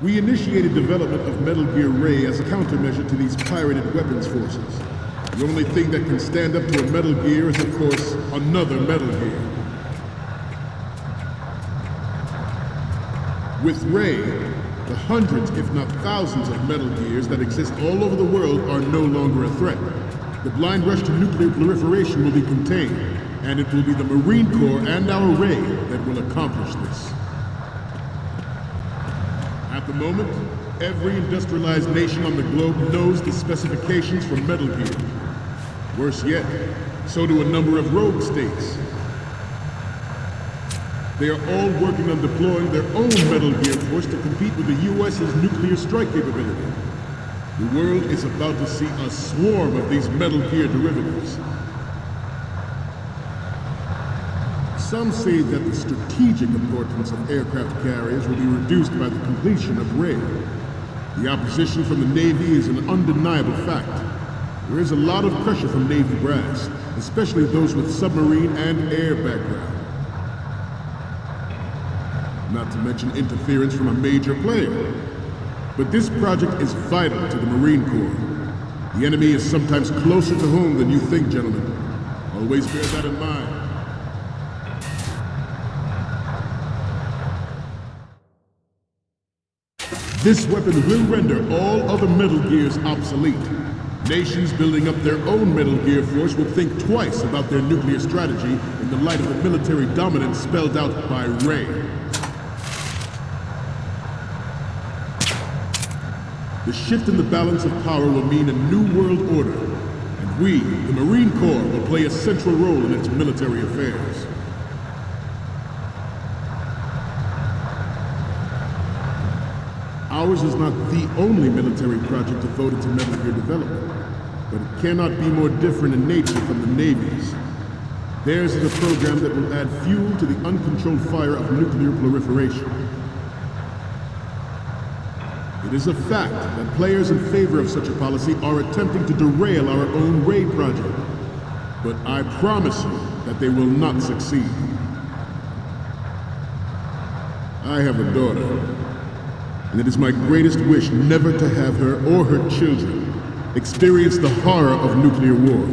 We initiated development of Metal Gear Ray as a countermeasure to these pirated weapons forces. The only thing that can stand up to a Metal Gear is, of course, another Metal Gear. With Ray, the hundreds, if not thousands, of Metal Gears that exist all over the world are no longer a threat. The blind rush to nuclear proliferation will be contained, and it will be the Marine Corps and our Ray that will accomplish this. At the moment, every industrialized nation on the globe knows the specifications for Metal Gear. Worse yet, so do a number of rogue states. They are all working on deploying their own Metal Gear force to compete with the U.S.'s nuclear strike capability. The world is about to see a swarm of these Metal Gear derivatives. Some say that the strategic importance of aircraft carriers will be reduced by the completion of Ray. The opposition from the Navy is an undeniable fact. There is a lot of pressure from Navy brass, especially those with submarine and air background. Not to mention interference from a major player. But this project is vital to the Marine Corps. The enemy is sometimes closer to home than you think, gentlemen. Always bear that in mind. This weapon will render all other Metal Gears obsolete. Nations building up their own Metal Gear force will think twice about their nuclear strategy in the light of the military dominance spelled out by Ray. The shift in the balance of power will mean a new world order, and we, the Marine Corps, will play a central role in its military affairs. Ours is not the only military project devoted to Metal Gear development, but it cannot be more different in nature from the Navy's. Theirs is a program that will add fuel to the uncontrolled fire of nuclear proliferation. It is a fact that players in favor of such a policy are attempting to derail our own Ray project. But I promise you that they will not succeed. I have a daughter, and it is my greatest wish never to have her or her children experience the horror of nuclear war.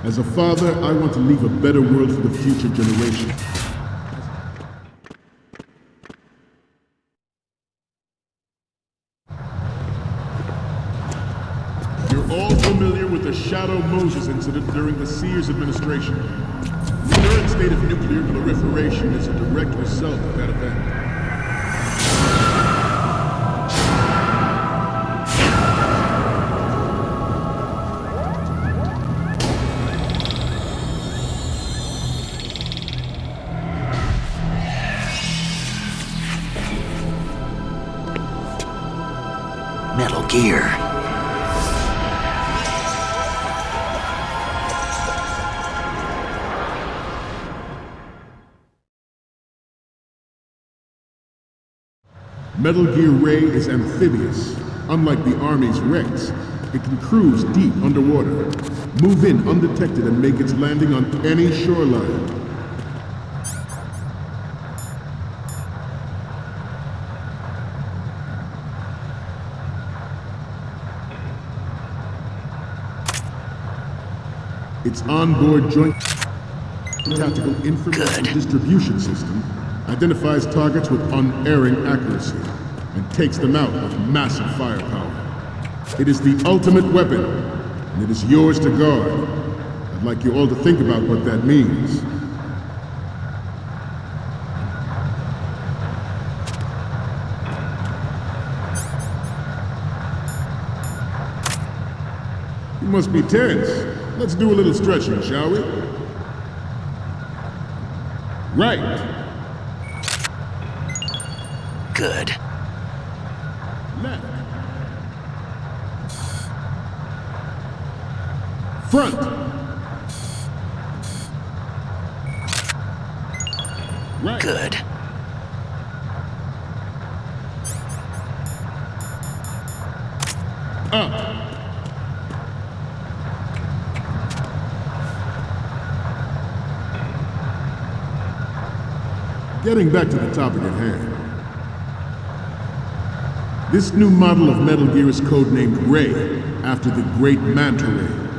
As a father, I want to leave a better world for the future generations. You're all familiar with the Shadow Moses incident during the Sears administration. The current state of nuclear proliferation is a direct result of that event. Metal Gear. Metal Gear Ray is amphibious. Unlike the Army's Rex, it can cruise deep underwater, move in undetected and make its landing on any shoreline. Its onboard joint tactical information distribution system identifies targets with unerring accuracy and takes them out with massive firepower. It is the ultimate weapon, and it is yours to guard. I'd like you all to think about what that means. You must be tense. Let's do a little stretching, shall we? Right. Good. Left. Front. Right. Good. Up. Getting back to the topic at hand. This new model of Metal Gear is codenamed Ray, after the great Manta Ray.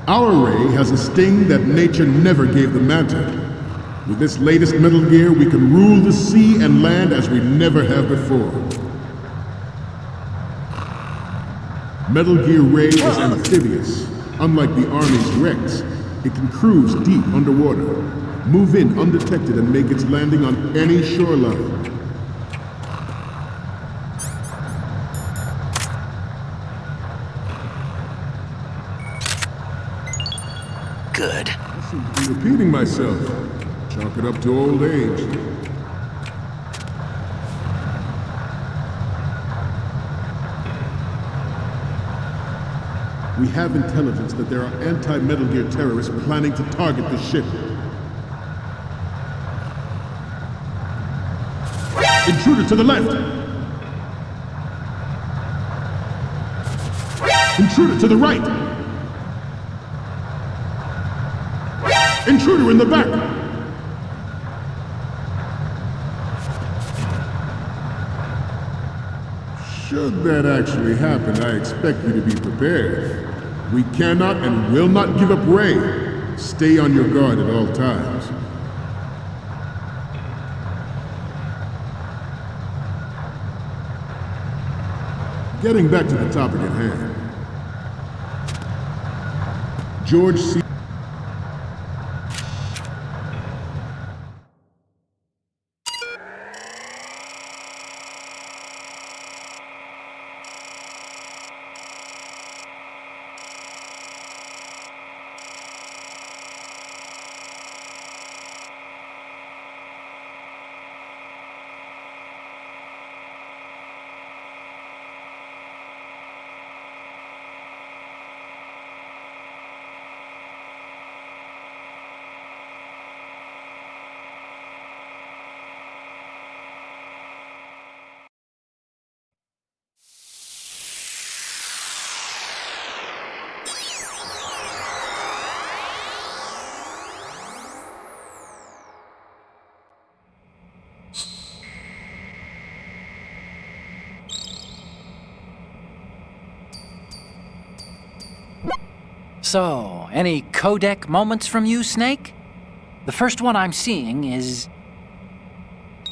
Our Ray has a sting that nature never gave the Manta. With this latest Metal Gear, we can rule the sea and land as we never have before. Metal Gear Ray is amphibious. Unlike the Army's Rex, it can cruise deep underwater, move in undetected and make its landing on any shoreline. Good. I seem to be repeating myself. Chalk it up to old age. We have intelligence that there are anti-Metal Gear terrorists planning to target the ship. Intruder to the left! Intruder to the right! Intruder in the back! Should that actually happen, I expect you to be prepared. We cannot and will not give up Ray. Stay on your guard at all times. Getting back to the topic at hand. George C. So, any codec moments from you, Snake? The first one I'm seeing is...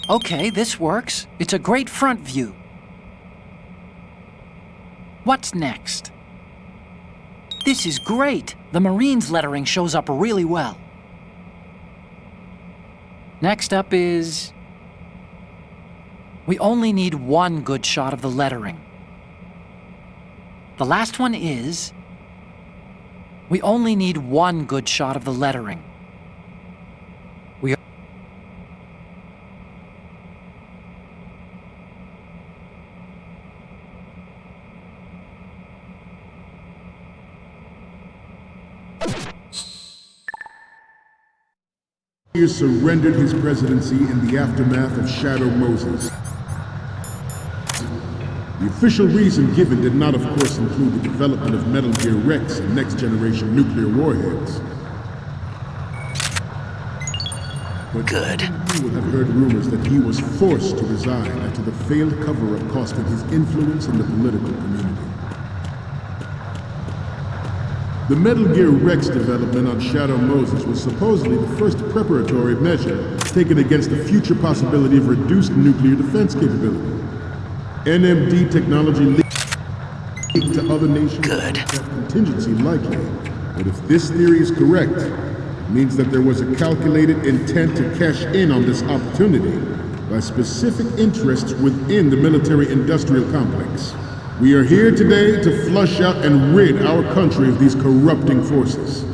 Okay, this works. It's a great front view. What's next? This is great. The Marines lettering shows up really well. Next up is... We only need one good shot of the lettering. The last one is... We only need one good shot of the lettering. He surrendered his presidency in the aftermath of Shadow Moses. The official reason given did not, of course, include the development of Metal Gear Rex and next-generation nuclear warheads. But Good. you will have heard rumors that he was forced to resign after the failed cover-up costing his influence in the political community. The Metal Gear Rex development on Shadow Moses was supposedly the first preparatory measure taken against the future possibility of reduced nuclear defense capability. NMD technology leaked to other nations. Good. Contingency likely, but if this theory is correct, it means that there was a calculated intent to cash in on this opportunity by specific interests within the military-industrial complex. We are here today to flush out and rid our country of these corrupting forces.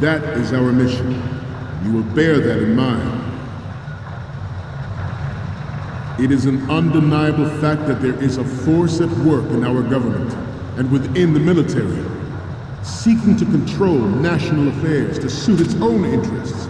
That is our mission. You will bear that in mind. It is an undeniable fact that there is a force at work in our government and within the military, seeking to control national affairs to suit its own interests.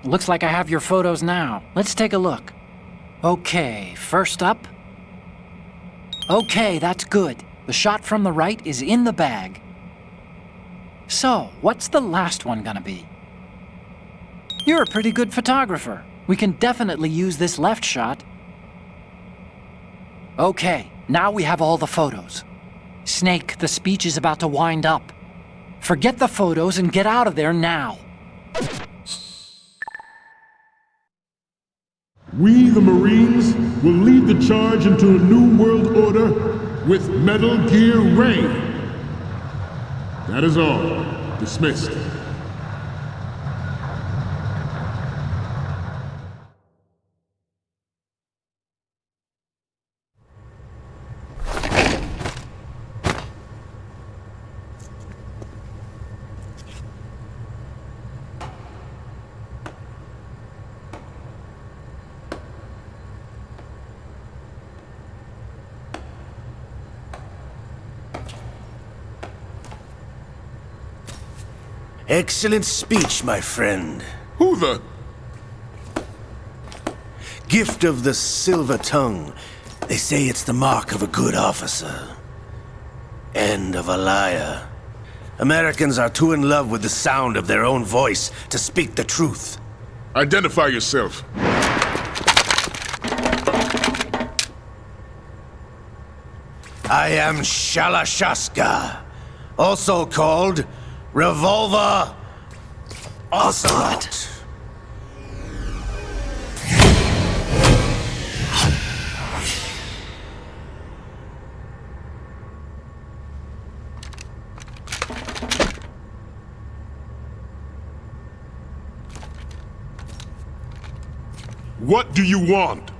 Looks like I have your photos now. Let's take a look. Okay, first up. Okay, that's good. The shot from the right is in the bag. So, what's the last one gonna be? You're a pretty good photographer. We can definitely use this left shot. Okay, now we have all the photos. Snake, the speech is about to wind up. Forget the photos and get out of there now. We, the Marines, will lead the charge into a new world order with Metal Gear Ray. That is all. Dismissed. Excellent speech, my friend. Who the... Gift of the silver tongue. They say it's the mark of a good officer. And of a liar. Americans are too in love with the sound of their own voice to speak the truth. Identify yourself. I am Shalashaska, also called Revolver Ocelot. What do you want?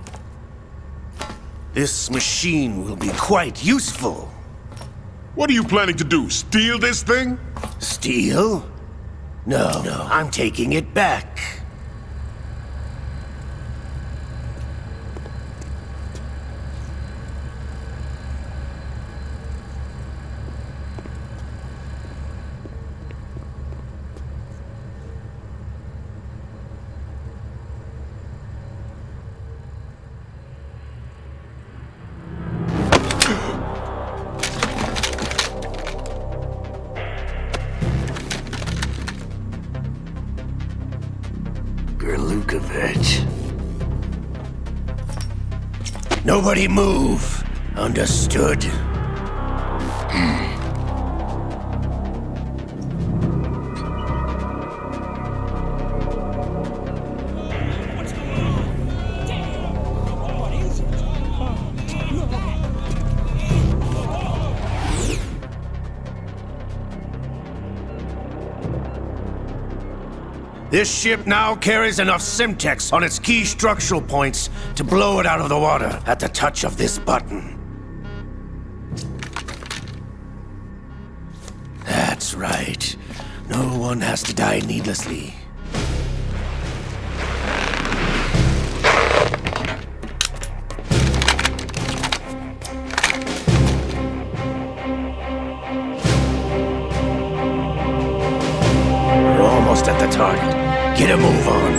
This machine will be quite useful. What are you planning to do? Steal this thing? Steal? No, I'm taking it back. Nobody move. Understood? This ship now carries enough Simtex on its key structural points to blow it out of the water at the touch of this button. That's right. No one has to die needlessly. We're almost at the target. Get a move on.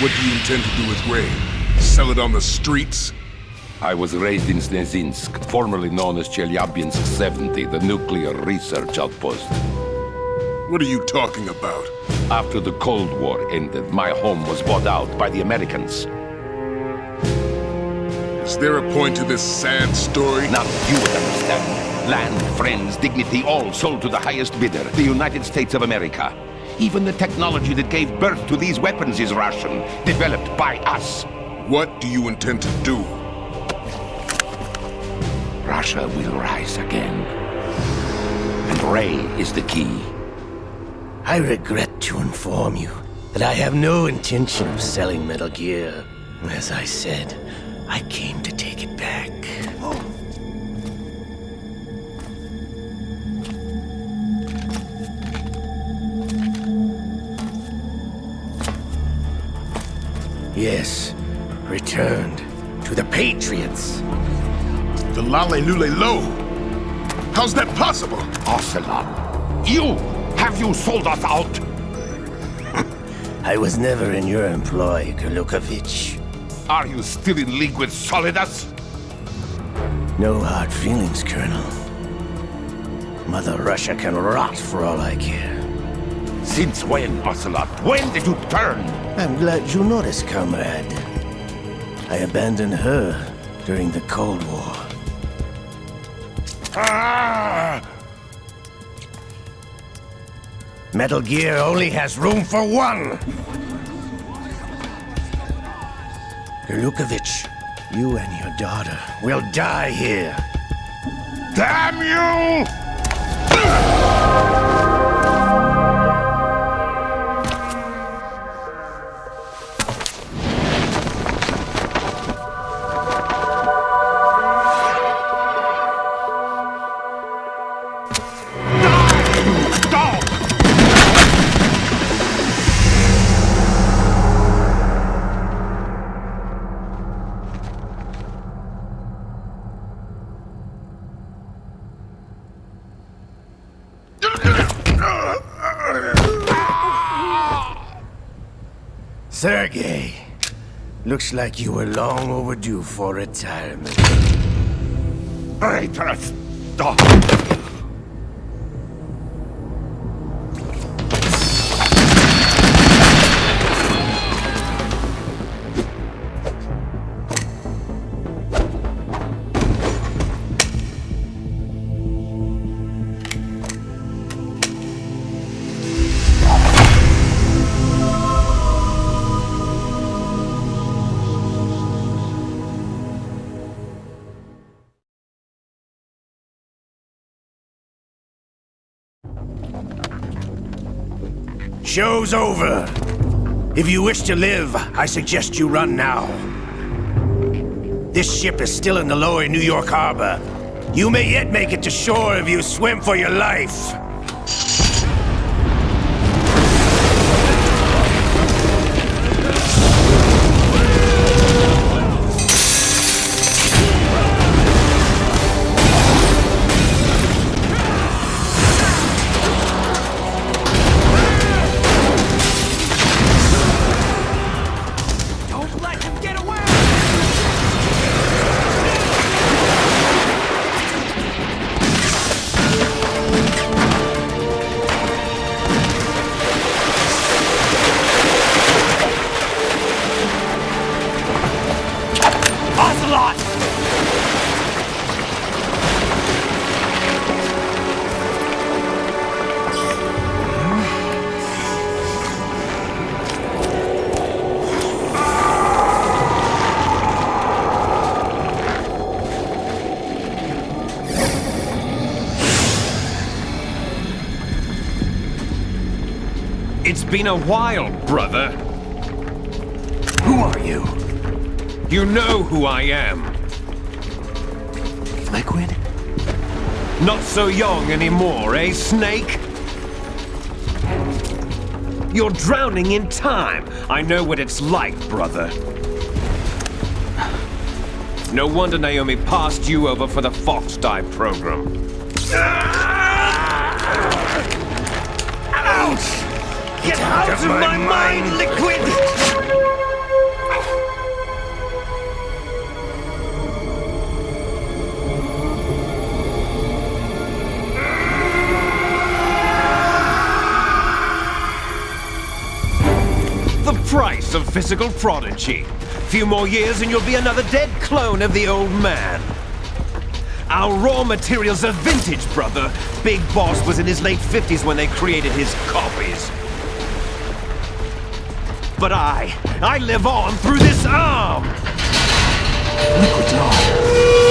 What do you intend to do with Ray? Sell it on the streets? I was raised in Snezinsk, formerly known as Chelyabinsk 70, the nuclear research outpost. What are you talking about? After the Cold War ended, my home was bought out by the Americans. Is there a point to this sad story? Now you would understand. Land, friends, dignity, all sold to the highest bidder, the United States of America. Even the technology that gave birth to these weapons is Russian, developed by us. What do you intend to do? Russia will rise again. And Ray is the key. I regret to inform you that I have no intention of selling Metal Gear. As I said, I came to take it back. Yes, returned to the Patriots. The Lale Lule Lo. How's that possible? Ocelot, have you sold us out? I was never in your employ, Golukovich. Are you still in league with Solidus? No hard feelings, Colonel. Mother Russia can rot for all I care. Since when, Ocelot? When did you turn? I'm glad you noticed, comrade. I abandoned her during the Cold War. Ah! Metal Gear only has room for one! Golukovich, you and your daughter will die here. Damn you! Sergei, looks like you were long overdue for retirement. Traitorous dog! Show's over. If you wish to live, I suggest you run now. This ship is still in the lower New York harbor. You may yet make it to shore if you swim for your life. It's been a while, brother. Who are you? You know who I am. Liquid? Not so young anymore, eh, Snake? You're drowning in time. I know what it's like, brother. No wonder Naomi passed you over for the Fox Dive program. Ouch! Get out of my mind, Liquid! The price of physical prodigy. Few more years and you'll be another dead clone of the old man. Our raw materials are vintage, brother. Big Boss was in his late 50s when they created his copies. But I live on through this arm! Liquid's on.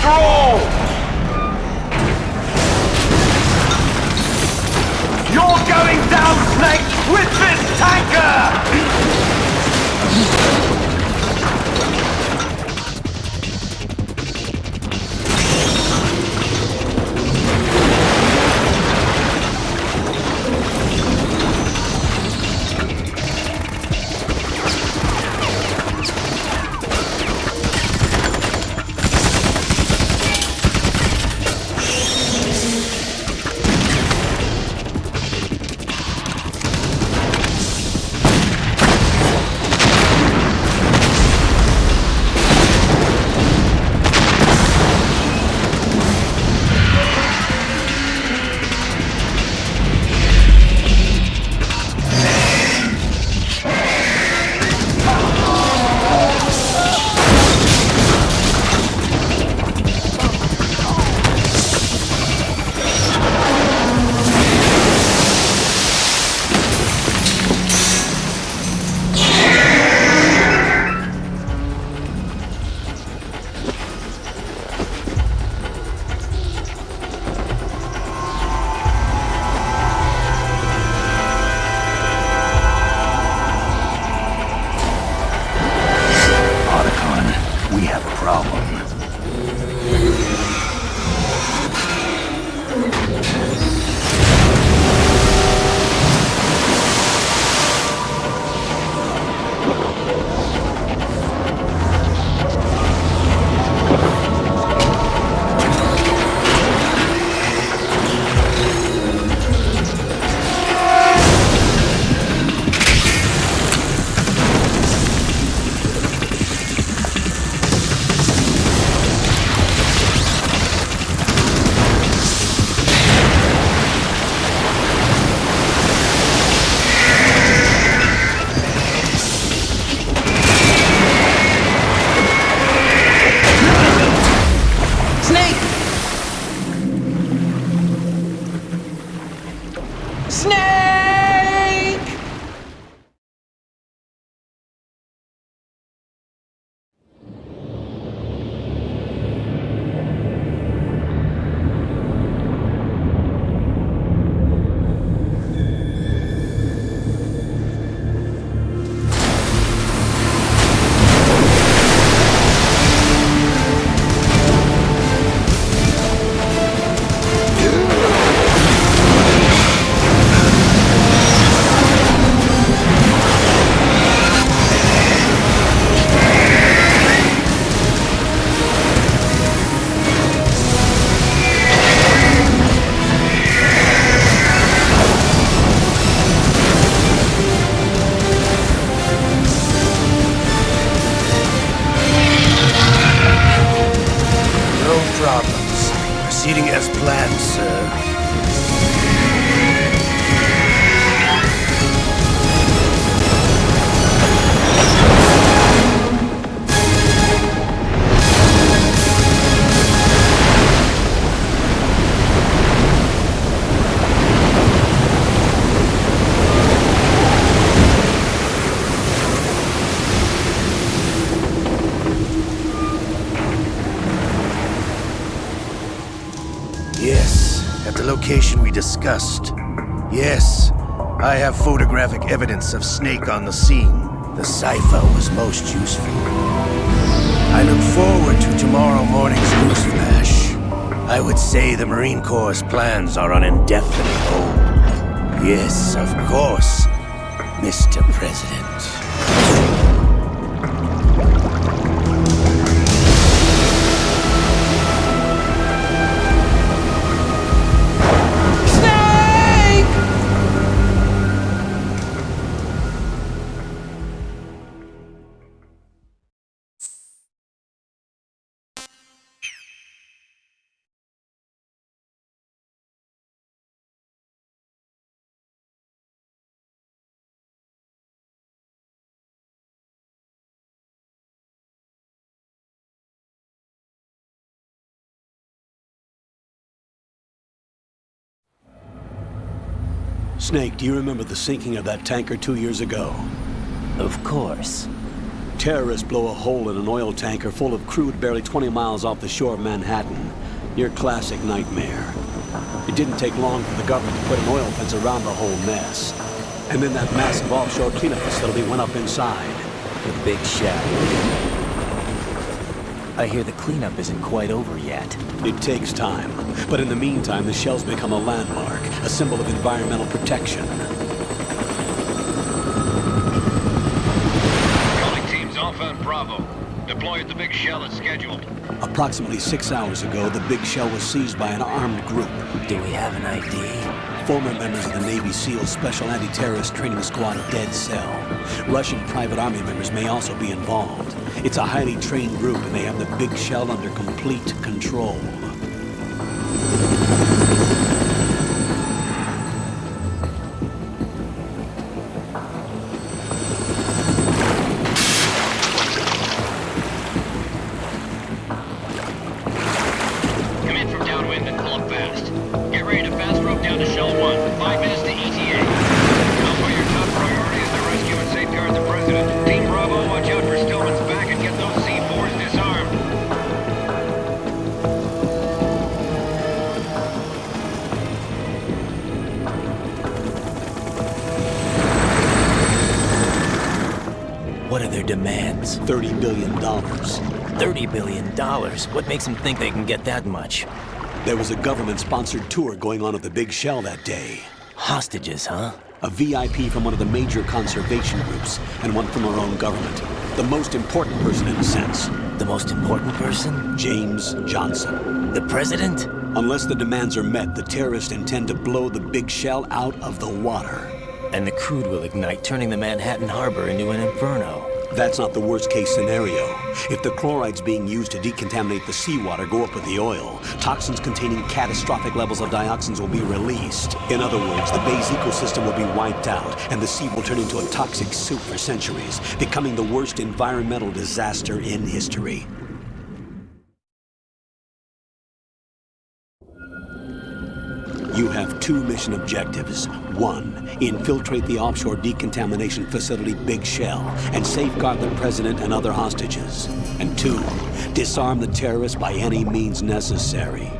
all! You're going down, Snake, with this tanker! Proceeding as planned, sir. Yes, at the location we discussed. Yes, I have photographic evidence of Snake on the scene. The cipher was most useful. I look forward to tomorrow morning's news flash. I would say the Marine Corps' plans are on indefinite hold. Yes, of course, Mr. President. Snake, do you remember the sinking of that tanker 2 years ago? Of course. Terrorists blow a hole in an oil tanker full of crude barely 20 miles off the shore of Manhattan. Your classic nightmare. It didn't take long for the government to put an oil fence around the whole mess. And then that massive offshore cleanup facility went up inside. The big shell. I hear the cleanup isn't quite over yet. It takes time. But in the meantime, the shell's become a landmark, a symbol of environmental protection. Calling teams Alpha and Bravo. Deploy at the big shell as scheduled. Approximately 6 hours ago, the big shell was seized by an armed group. Do we have an ID? Former members of the Navy SEAL Special Anti-Terrorist Training Squad Dead Cell. Russian private army members may also be involved. It's a highly trained group and they have the big shell under complete control. Come in from downwind and pull up fast. Get ready to fast rope down to Shell 1. 5 minutes to ETA. Alpha, your top priority is to rescue and safeguard the President. Team Bravo, watch out for Stillman's back and get those C4s disarmed. What are their demands? $30 billion. $30 billion? What makes them think they can get that much? There was a government-sponsored tour going on at the big shell that day. Hostages, huh? A VIP from one of the major conservation groups, and one from our own government. The most important person in a sense. The most important person? James Johnson. The president? Unless the demands are met, the terrorists intend to blow the big shell out of the water. And the crude will ignite, turning the Manhattan Harbor into an inferno. That's not the worst-case scenario. If the chlorides being used to decontaminate the seawater go up with the oil, toxins containing catastrophic levels of dioxins will be released. In other words, the bay's ecosystem will be wiped out, and the sea will turn into a toxic soup for centuries, becoming the worst environmental disaster in history. You have 2 mission objectives. 1, infiltrate the offshore decontamination facility Big Shell and safeguard the president and other hostages. And 2, disarm the terrorists by any means necessary.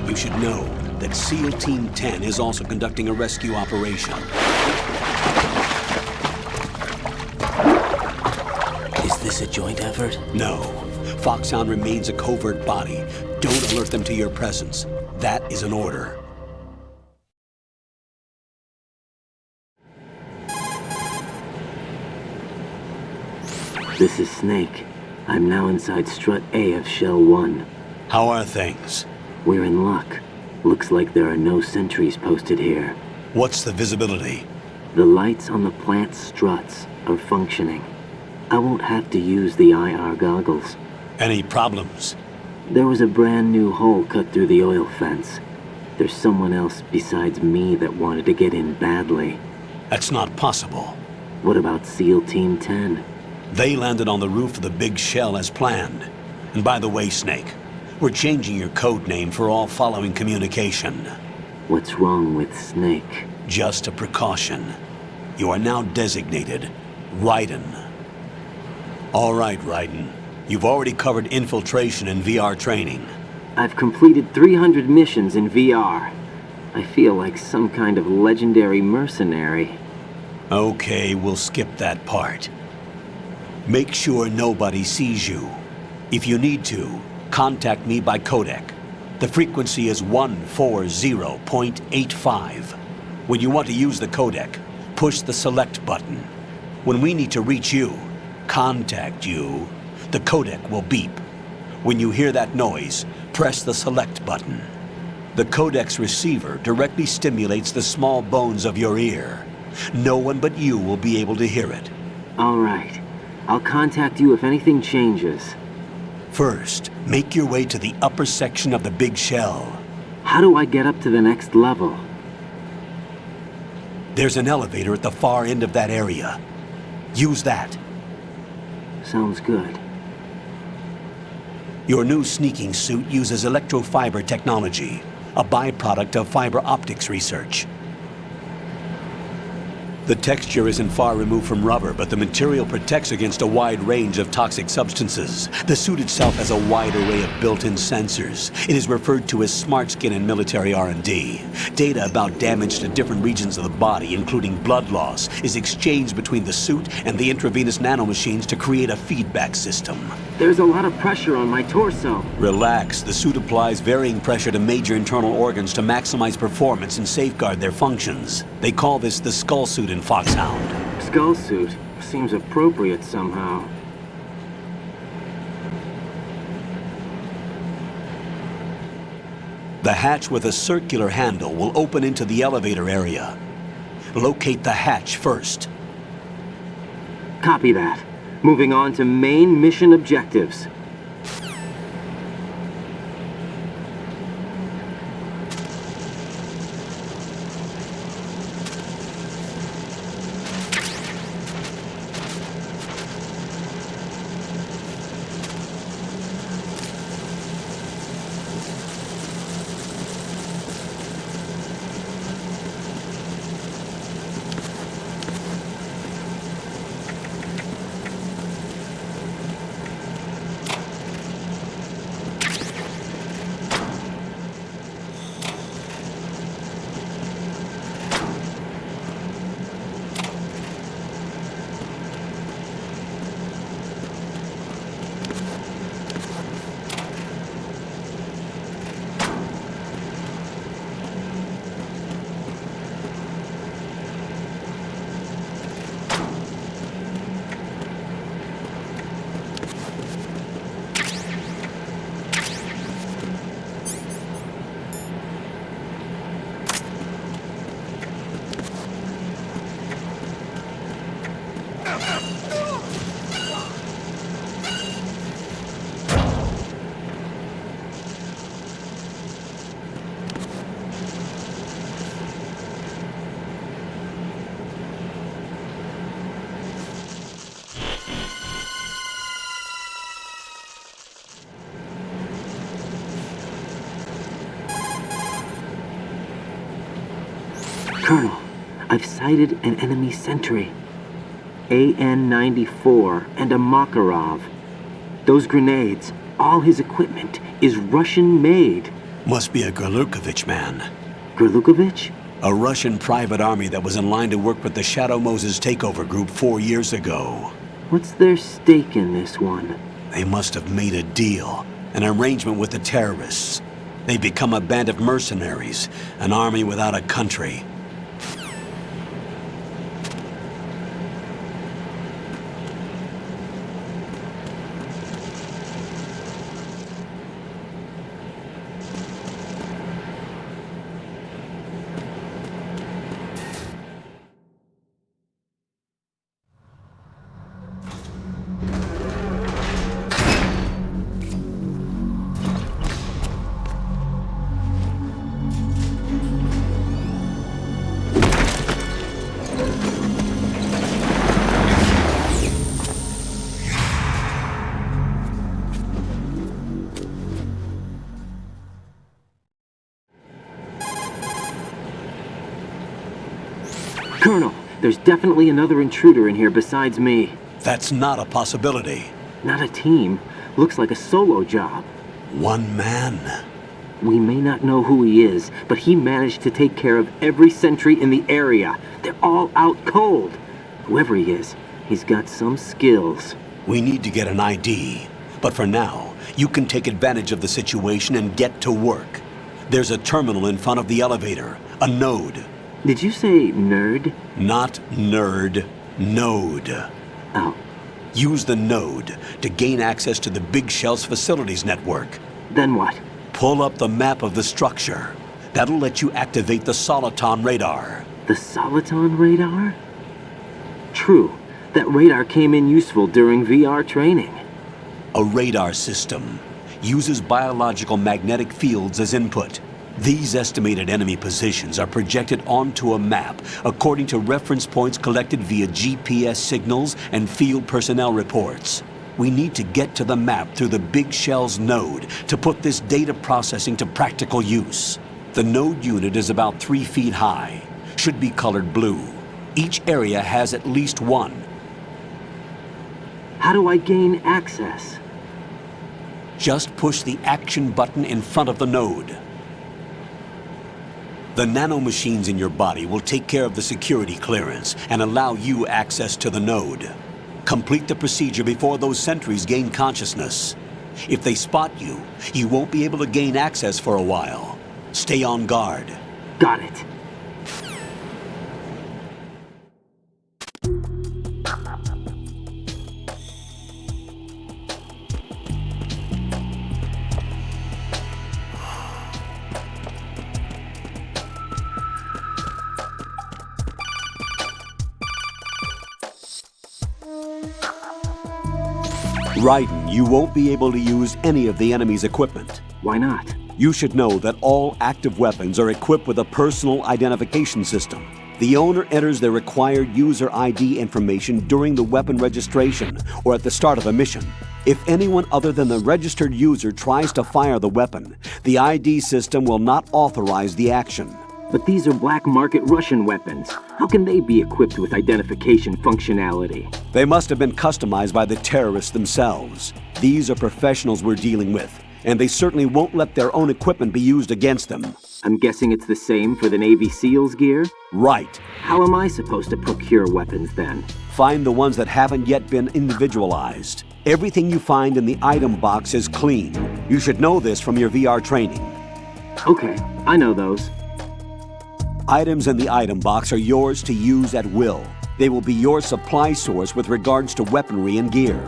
You should know that SEAL Team 10 is also conducting a rescue operation. Is this a joint effort? No. Foxhound remains a covert body. Don't alert them to your presence. That is an order. This is Snake. I'm now inside Strut A of Shell 1. How are things? We're in luck. Looks like there are no sentries posted here. What's the visibility? The lights on the plant struts are functioning. I won't have to use the IR goggles. Any problems? There was a brand new hole cut through the oil fence. There's someone else besides me that wanted to get in badly. That's not possible. What about SEAL Team 10? They landed on the roof of the Big Shell as planned. And by the way, Snake, we're changing your code name for all following communication. What's wrong with Snake? Just a precaution. You are now designated Raiden. All right, Raiden. You've already covered infiltration and VR training. I've completed 300 missions in VR. I feel like some kind of legendary mercenary. Okay, we'll skip that part. Make sure nobody sees you. If you need to, contact me by codec. The frequency is 140.85. When you want to use the codec, push the select button. When we need to reach you, contact you, the codec will beep. When you hear that noise, press the select button. The codec's receiver directly stimulates the small bones of your ear. No one but you will be able to hear it. All right. I'll contact you if anything changes. First, make your way to the upper section of the Big Shell. How do I get up to the next level? There's an elevator at the far end of that area. Use that. Sounds good. Your new sneaking suit uses electrofiber technology. a byproduct of fiber optics research. The texture isn't far removed from rubber, but the material protects against a wide range of toxic substances. The suit itself has a wide array of built-in sensors. It is referred to as smart skin in military R&D. Data about damage to different regions of the body, including blood loss, is exchanged between the suit and the intravenous nanomachines to create a feedback system. There's a lot of pressure on my torso. Relax. The suit applies varying pressure to major internal organs to maximize performance and safeguard their functions. They call this the skull suit in Foxhound. Skull suit seems appropriate somehow. The hatch with a circular handle will open into the elevator area. Locate the hatch first. Copy that. Moving on to main mission objectives. Colonel, I've sighted an enemy sentry. AN-94 and a Makarov. Those grenades, all his equipment, is Russian-made. Must be a Gorlukovich man. Gorlukovich? A Russian private army that was in line to work with the Shadow Moses takeover group 4 years ago. What's their stake in this one? They must have made a deal, an arrangement with the terrorists. They've become a band of mercenaries, an army without a country. Colonel, there's definitely another intruder in here besides me. That's not a possibility. Not a team. Looks like a solo job. One man. We may not know who he is, but he managed to take care of every sentry in the area. They're all out cold. Whoever he is, he's got some skills. We need to get an ID. But for now, you can take advantage of the situation and get to work. There's a terminal in front of the elevator. A node. Did you say nerd? Not nerd. Node. Oh. Use the node to gain access to the Big Shell's facilities network. Then what? Pull up the map of the structure. That'll let you activate the Soliton radar. The Soliton radar? True. That radar came in useful during VR training. A radar system uses biological magnetic fields as input. These estimated enemy positions are projected onto a map according to reference points collected via GPS signals and field personnel reports. We need to get to the map through the Big Shell's node to put this data processing to practical use. The node unit is about 3 feet high, should be colored blue. Each area has at least one. How do I gain access? Just push the action button in front of the node. The nanomachines in your body will take care of the security clearance and allow you access to the node. Complete the procedure before those sentries gain consciousness. If they spot you, you won't be able to gain access for a while. Stay on guard. Got it. Raiden, you won't be able to use any of the enemy's equipment. Why not? You should know that all active weapons are equipped with a personal identification system. The owner enters their required user ID information during the weapon registration or at the start of a mission. If anyone other than the registered user tries to fire the weapon, the ID system will not authorize the action. But these are black market Russian weapons. How can they be equipped with identification functionality? They must have been customized by the terrorists themselves. These are professionals we're dealing with, and they certainly won't let their own equipment be used against them. I'm guessing it's the same for the Navy SEALs gear? Right. How am I supposed to procure weapons then? Find the ones that haven't yet been individualized. Everything you find in the item box is clean. You should know this from your VR training. Okay, I know those. Items in the item box are yours to use at will. They will be your supply source with regards to weaponry and gear.